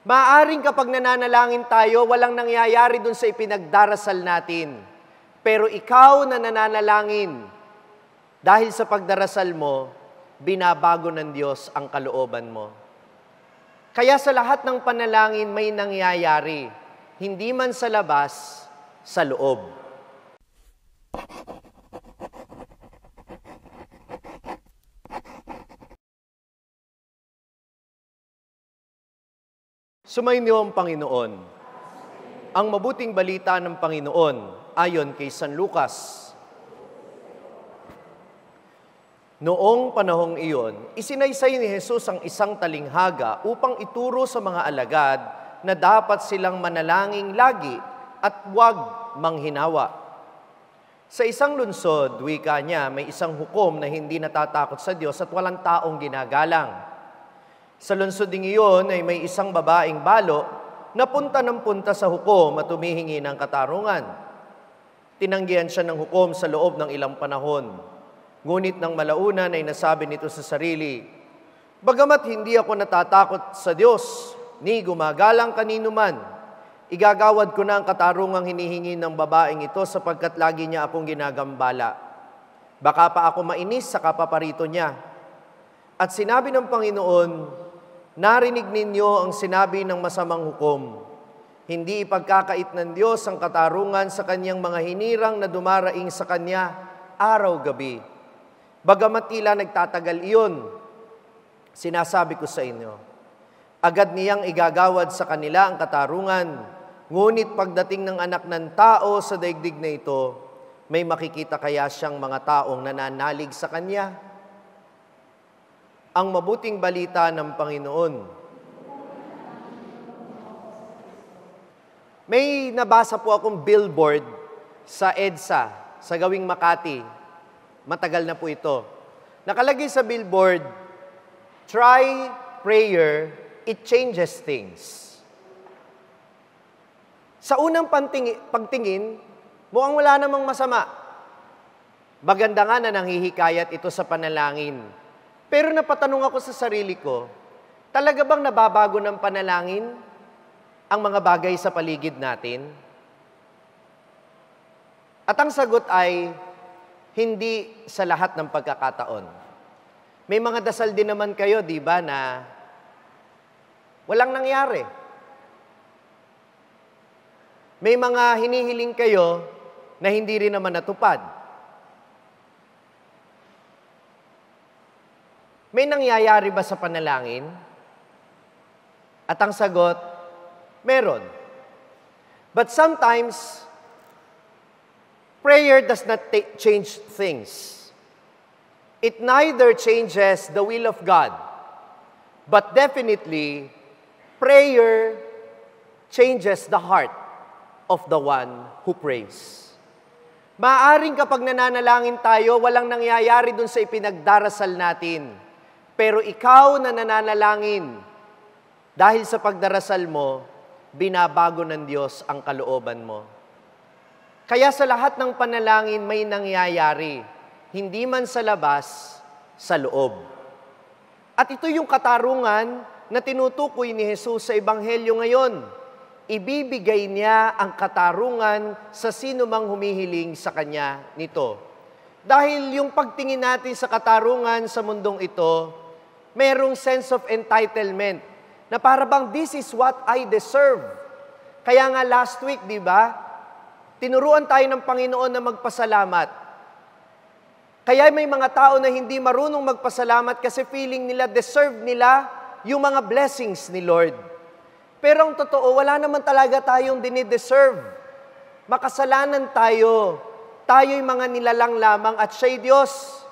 Maaaring kapag nananalangin tayo, walang nangyayari dun sa ipinagdarasal natin. Pero ikaw na nananalangin, dahil sa pagdarasal mo, binabago ng Diyos ang kalooban mo. Kaya sa lahat ng panalangin may nangyayari, hindi man sa labas, sa loob. Sumainyo ang Panginoon. Ang mabuting balita ng Panginoon ayon kay San Lucas. Noong panahong iyon, isinaysay ni Jesus ang isang talinghaga upang ituro sa mga alagad na dapat silang manalangin lagi at huwag manghinawa. Sa isang lungsod, wika niya, may isang hukom na hindi natatakot sa Diyos at walang taong ginagalang. Sa lungsod ding iyon ay may isang babaeng balo na punta ng punta sa hukom at humihingi ng katarungan. Tinanggihan siya ng hukom sa loob ng ilang panahon. Ngunit nang malaunan ay nasabi nito sa sarili, "Bagamat hindi ako natatakot sa Diyos, ni gumagalang kanino man, igagawad ko na ang katarungang hinihingi ng babaeng ito sapagkat lagi niya akong ginagambala. Baka pa ako mainis sa kapaparito niya." At sinabi ng Panginoon, "Narinig ninyo ang sinabi ng masamang hukom. Hindi ipagkakait ng Diyos ang katarungan sa kanyang mga hinirang na dumaraing sa kanya araw-gabi. Bagamat tila nagtatagal iyon, sinasabi ko sa inyo, agad niyang igagawad sa kanila ang katarungan. Ngunit pagdating ng anak ng tao sa daigdig na ito, may makikita kaya siyang mga taong nananalig sa kanya?" Ang mabuting balita ng Panginoon. May nabasa po akong billboard sa EDSA, sa Gawing Makati. Matagal na po ito. Nakalagay sa billboard, "Try prayer, it changes things." Sa unang pagtingin, mukhang wala namang masama. Maganda nga na nanghihikayat ito sa panalangin. Pero napatanong ako sa sarili ko, talaga bang nababago ng panalangin ang mga bagay sa paligid natin? At ang sagot ay, hindi sa lahat ng pagkakataon. May mga dasal din naman kayo, di ba, na walang nangyari. May mga hinihiling kayo na hindi rin naman natupad. May nangyayari ba sa panalangin? At ang sagot, meron. But sometimes, prayer does not change things. It neither changes the will of God, but definitely, prayer changes the heart of the one who prays. Maaaring kapag nananalangin tayo, walang nangyayari dun sa ipinagdarasal natin. Pero ikaw na nananalangin, dahil sa pagdarasal mo, binabago ng Diyos ang kalooban mo. Kaya sa lahat ng panalangin may nangyayari, hindi man sa labas, sa loob. At ito yung katarungan na tinutukoy ni Jesus sa Ebanghelyo ngayon. Ibibigay niya ang katarungan sa sino mang humihiling sa Kanya nito. Dahil yung pagtingin natin sa katarungan sa mundong ito, merong sense of entitlement na para bang this is what I deserve. Kaya nga last week, di ba, tinuruan tayo ng Panginoon na magpasalamat. Kaya may mga tao na hindi marunong magpasalamat kasi feeling nila, deserve nila yung mga blessings ni Lord. Pero ang totoo, wala naman talaga tayong dinideserve. Makasalanan tayo. Tayo'y mga nilalang lamang at siya'y Diyos.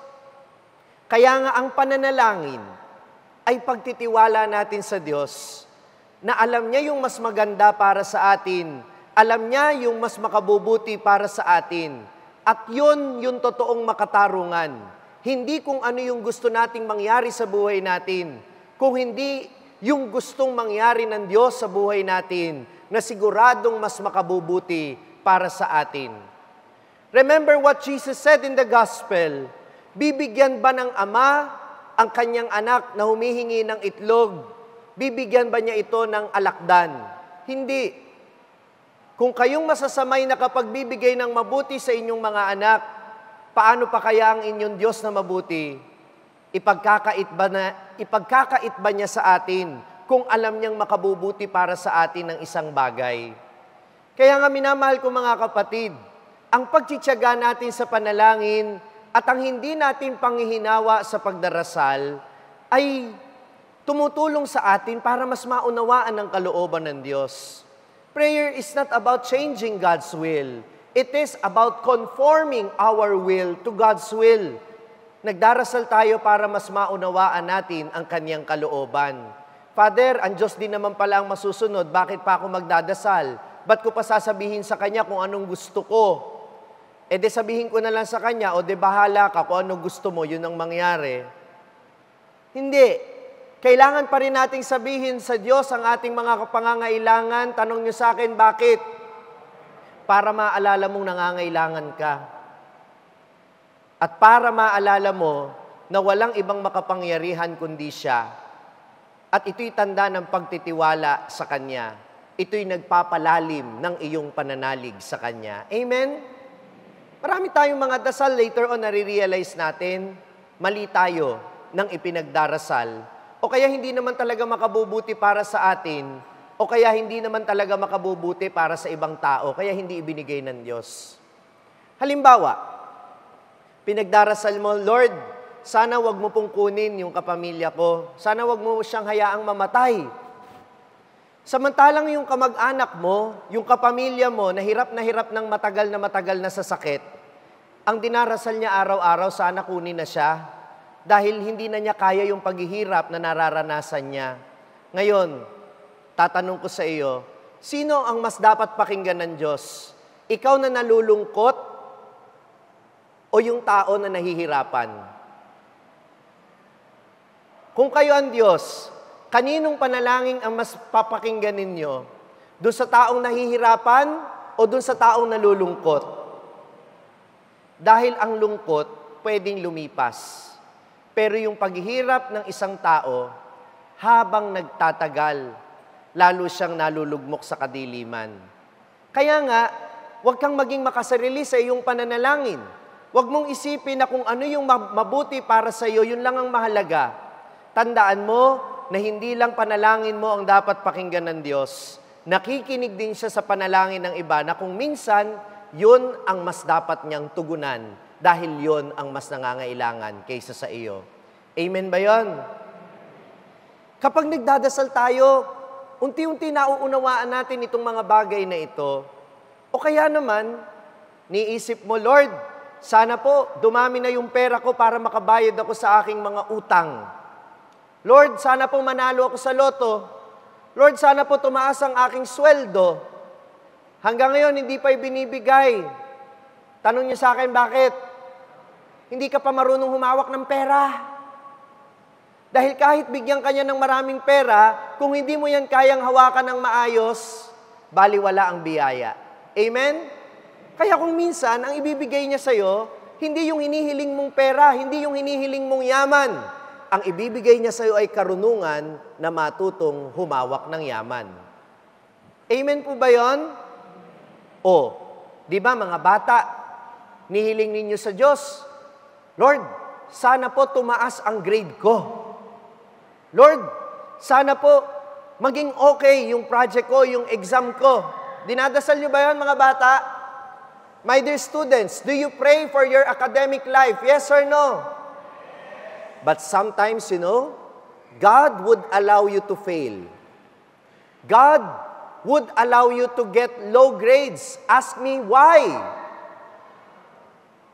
Kaya nga ang pananalangin ay pagtitiwala natin sa Diyos na alam niya yung mas maganda para sa atin. Alam niya yung mas makabubuti para sa atin. At yun yung totoong makatarungan. Hindi kung ano yung gusto nating mangyari sa buhay natin. Kung hindi yung gustong mangyari ng Diyos sa buhay natin na siguradong mas makabubuti para sa atin. Remember what Jesus said in the gospel, bibigyan ba ng ama ang kanyang anak na humihingi ng itlog? Bibigyan ba niya ito ng alakdan? Hindi. Kung kayong masasamay na kapagbibigay ng mabuti sa inyong mga anak, paano pa kaya ang inyong Diyos na mabuti? Ipagkakait ba niya sa atin kung alam niyang makabubuti para sa atin ng isang bagay? Kaya nga minamahal ko mga kapatid, ang pagtitiyaga natin sa panalangin at ang hindi natin panghihinawa sa pagdarasal ay tumutulong sa atin para mas maunawaan ang kalooban ng Diyos. Prayer is not about changing God's will. It is about conforming our will to God's will. Nagdarasal tayo para mas maunawaan natin ang Kanyang kalooban. Father, ang Diyos din naman pala ang masusunod. Bakit pa ako magdadasal? Ba't ko pa sasabihin sa Kanya kung anong gusto ko? E de sabihin ko na lang sa Kanya, o de bahala ka kung anong gusto mo, yun ang mangyari. Hindi. Kailangan pa rin nating sabihin sa Diyos ang ating mga pangangailangan. Tanong niyo sa akin, bakit? Para maalala mong nangangailangan ka. At para maalala mo na walang ibang makapangyarihan kundi siya. At ito'y tanda ng pagtitiwala sa Kanya. Ito'y nagpapalalim ng iyong pananalig sa Kanya. Amen? Marami tayong mga dasal, later on nare-realize natin, mali tayo ng ipinagdarasal. O kaya hindi naman talaga makabubuti para sa atin, o kaya hindi naman talaga makabubuti para sa ibang tao, kaya hindi ibinigay ng Diyos. Halimbawa, pinagdarasal mo, Lord, sana wag mo pong kunin yung kapamilya ko. Sana wag mo siyang hayaang mamatay. Samantalang yung kamag-anak mo, yung kapamilya mo, na hirap ng matagal na sa sakit, ang dinarasal niya araw-araw, sana kunin na siya, dahil hindi na niya kaya yung paghihirap na nararanasan niya. Ngayon, tatanong ko sa iyo, sino ang mas dapat pakinggan ng Diyos? Ikaw na nalulungkot o yung tao na nahihirapan? Kung kayo ang Diyos, kaninong panalangin ang mas papakinggan ninyo? Doon sa taong nahihirapan o doon sa taong nalulungkot? Dahil ang lungkot pwedeng lumipas. Pero yung paghihirap ng isang tao, habang nagtatagal, lalo siyang nalulugmok sa kadiliman. Kaya nga, huwag kang maging makasarili sa iyong pananalangin. Huwag mong isipin na kung ano yung mabuti para sa iyo, yun lang ang mahalaga. Tandaan mo, na hindi lang panalangin mo ang dapat pakinggan ng Diyos. Nakikinig din siya sa panalangin ng iba na kung minsan, yun ang mas dapat niyang tugunan dahil yun ang mas nangangailangan kaysa sa iyo. Amen ba yun? Kapag nagdadasal tayo, unti-unti nauunawaan natin itong mga bagay na ito. O kaya naman, niisip mo, Lord, sana po dumami na yung pera ko para makabayad ako sa aking mga utang. Lord, sana po manalo ako sa loto. Lord, sana po tumaas ang aking sweldo. Hanggang ngayon, hindi pa ibinibigay. Tanong niyo sa akin, bakit? Hindi ka pa marunong humawak ng pera. Dahil kahit bigyan ka niya ng maraming pera, kung hindi mo yan kayang hawakan ng maayos, baliwala ang biyaya. Amen? Kaya kung minsan, ang ibibigay niya sa'yo, hindi yung hinihiling mong pera, hindi yung hinihiling mong yaman. Ang ibibigay niya sa iyo ay karunungan na matutong humawak ng yaman. Amen po ba yun? O, di ba mga bata, nihiling ninyo sa Diyos, Lord, sana po tumaas ang grade ko. Lord, sana po maging okay yung project ko, yung exam ko. Dinadasal niyo ba yun mga bata? My dear students, do you pray for your academic life? Yes or no? But sometimes, God would allow you to fail. God would allow you to get low grades. Ask me why?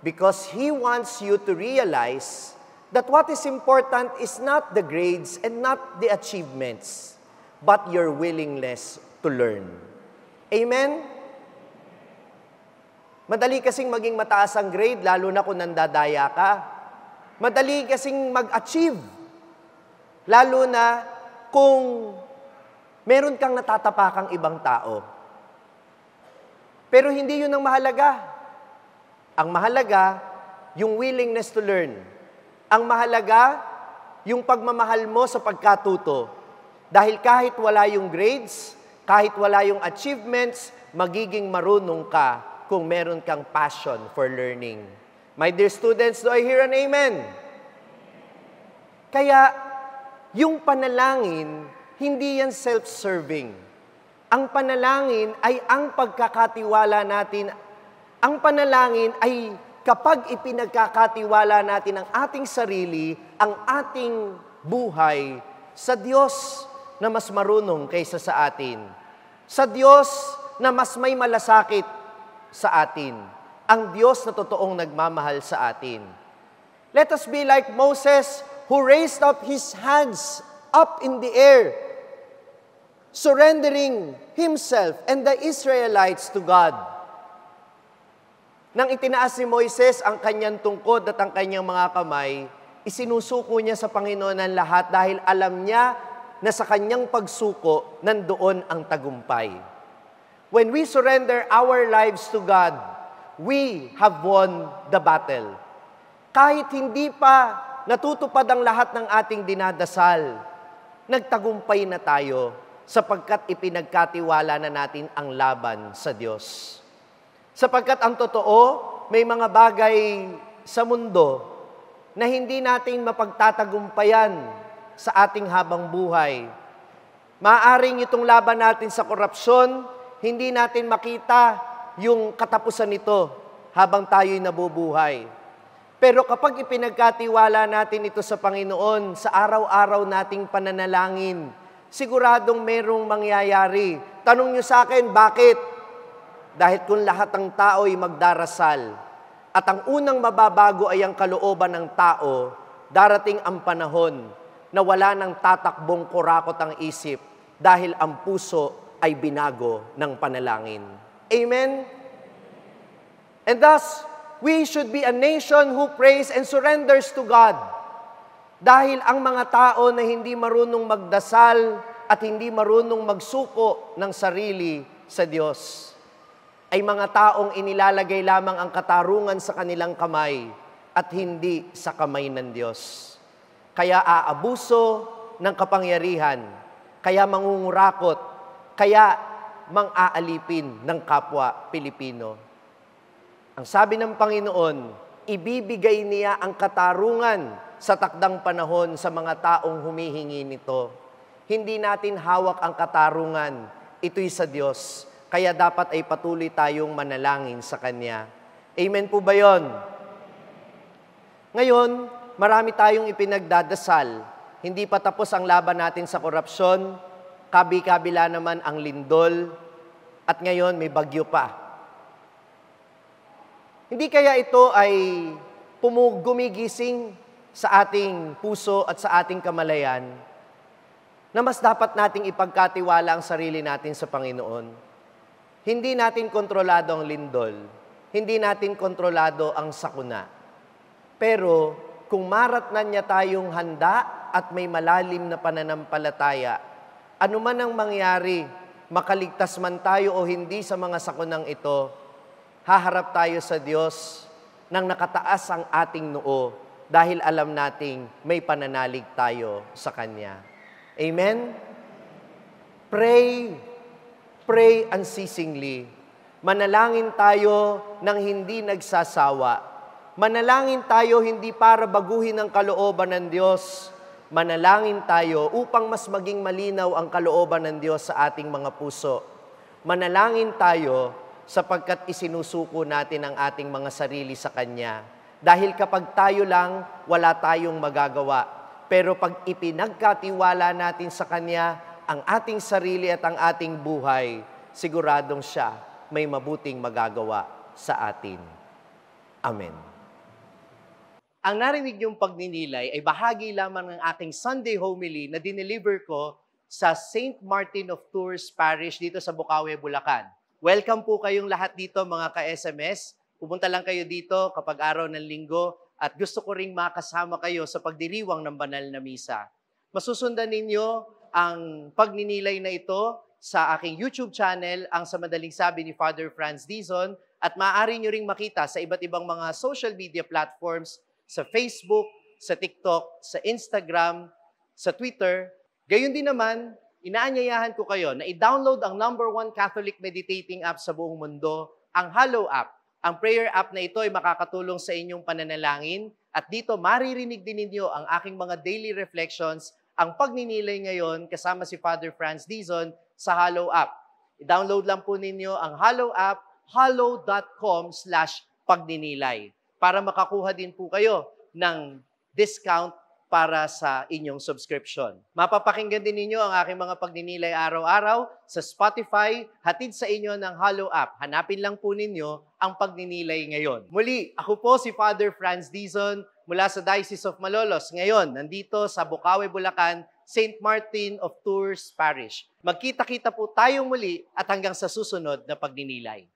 Because He wants you to realize that what is important is not the grades and not the achievements, but your willingness to learn. Amen? Madali kasing maging mataas ang grade, lalo na kung nandadaya ka. Madali kasing mag-achieve, lalo na kung meron kang natatapakang ibang tao. Pero hindi yun ang mahalaga. Ang mahalaga, yung willingness to learn. Ang mahalaga, yung pagmamahal mo sa pagkatuto. Dahil kahit wala yung grades, kahit wala yung achievements, magiging marunong ka kung meron kang passion for learning. My dear students, do I hear an amen? Kaya, yung panalangin, hindi yan self-serving. Ang panalangin ay ang pagkakatiwala natin. Ang panalangin ay kapag ipinagkakatiwala natin ang ating sarili, ang ating buhay sa Diyos na mas marunong kaysa sa atin. Sa Diyos na mas may malasakit sa atin. Ang Diyos na totoong nagmamahal sa atin. Let us be like Moses who raised up his hands up in the air, surrendering himself and the Israelites to God. Nang itinaas ni Moises ang kanyang tungkod at ang kanyang mga kamay, isinusuko niya sa Panginoon ang lahat dahil alam niya na sa kanyang pagsuko, nandoon ang tagumpay. When we surrender our lives to God, we have won the battle. Kahit hindi pa natutupad ang lahat ng ating dinadasal, nagtagumpay na tayo sapagkat ipinagkatiwala na natin ang laban sa Diyos. Sapagkat ang totoo, may mga bagay sa mundo na hindi natin mapagtatagumpayan sa ating habang buhay. Maaring itong laban natin sa korupsyon, hindi natin makita yung katapusan nito habang tayo'y nabubuhay. Pero kapag ipinagkatiwala natin ito sa Panginoon, sa araw-araw nating pananalangin, siguradong merong mangyayari. Tanong niyo sa akin, bakit? Dahil kung lahat ng tao'y magdarasal, at ang unang mababago ay ang kalooban ng tao, darating ang panahon na wala nang tatakbong kurakot ang isip dahil ang puso ay binago ng panalangin. Amen? And thus, we should be a nation who prays and surrenders to God. Dahil ang mga tao na hindi marunong magdasal at hindi marunong magsuko ng sarili sa Diyos, ay mga taong inilalagay lamang ang katarungan sa kanilang kamay at hindi sa kamay ng Diyos. Kaya aabuso ng kapangyarihan, kaya mangungurakot, kaya mang-aalipin ng kapwa Pilipino. Ang sabi ng Panginoon, ibibigay niya ang katarungan sa takdang panahon sa mga taong humihingi nito. Hindi natin hawak ang katarungan, ito'y sa Diyos. Kaya dapat ay patuloy tayong manalangin sa Kanya. Amen po ba yun? Ngayon, marami tayong ipinagdadasal. Hindi pa tapos ang laban natin sa korupsyon, kabi-kabila naman ang lindol, at ngayon may bagyo pa. Hindi kaya ito ay gumigising sa ating puso at sa ating kamalayan na mas dapat nating ipagkatiwala ang sarili natin sa Panginoon. Hindi natin kontrolado ang lindol, hindi natin kontrolado ang sakuna. Pero kung maratnan niya tayong handa at may malalim na pananampalataya, ano man ang mangyari, makaligtas man tayo o hindi sa mga sakunang ito, haharap tayo sa Diyos nang nakataas ang ating noo dahil alam nating may pananalig tayo sa Kanya. Amen? Pray unceasingly. Manalangin tayo nang hindi nagsasawa. Manalangin tayo hindi para baguhin ang kalooban ng Diyos. Manalangin tayo upang mas maging malinaw ang kalooban ng Diyos sa ating mga puso. Manalangin tayo sapagkat isinusuko natin ang ating mga sarili sa Kanya. Dahil kapag tayo lang, wala tayong magagawa. Pero pag ipinagkatiwala natin sa Kanya ang ating sarili at ang ating buhay, siguradong Siya may mabuting magagawa sa atin. Amen. Ang narinig niyong pagninilay ay bahagi lamang ng aking Sunday homily na dineliver ko sa St. Martin of Tours Parish dito sa Bukawi, Bulacan. Welcome po kayong lahat dito mga ka-SMS. Pumunta lang kayo dito kapag araw ng linggo at gusto ko ring makasama kayo sa pagdiriwang ng banal na misa. Masusundan ninyo ang pagninilay na ito sa aking YouTube channel, ang Sa Madaling Sabi ni Father Franz Dizon, at maaari nyo ring makita sa iba't ibang mga social media platforms, sa Facebook, sa TikTok, sa Instagram, sa Twitter, Gayon din naman, inaanyayahan ko kayo na i-download ang #1 Catholic meditating app sa buong mundo, ang Hallow app. Ang prayer app na ito ay makakatulong sa inyong pananalangin at dito maririnig din ninyo ang aking mga daily reflections, ang pagninilay ngayon kasama si Father Franz Dizon sa Hallow app. I-download lang po ninyo ang Hallow app, hallow.com/pagninilay para makakuha din po kayo ng discount para sa inyong subscription. Mapapakinggan din ninyo ang aking mga pagninilay araw-araw sa Spotify, hatid sa inyo ng Hallow app. Hanapin lang po ninyo ang pagninilay ngayon. Muli, ako po si Father Franz Dizon mula sa Diocese of Malolos. Ngayon, nandito sa Bukawi, Bulacan, St. Martin of Tours Parish. Magkita-kita po tayong muli at hanggang sa susunod na pagninilay.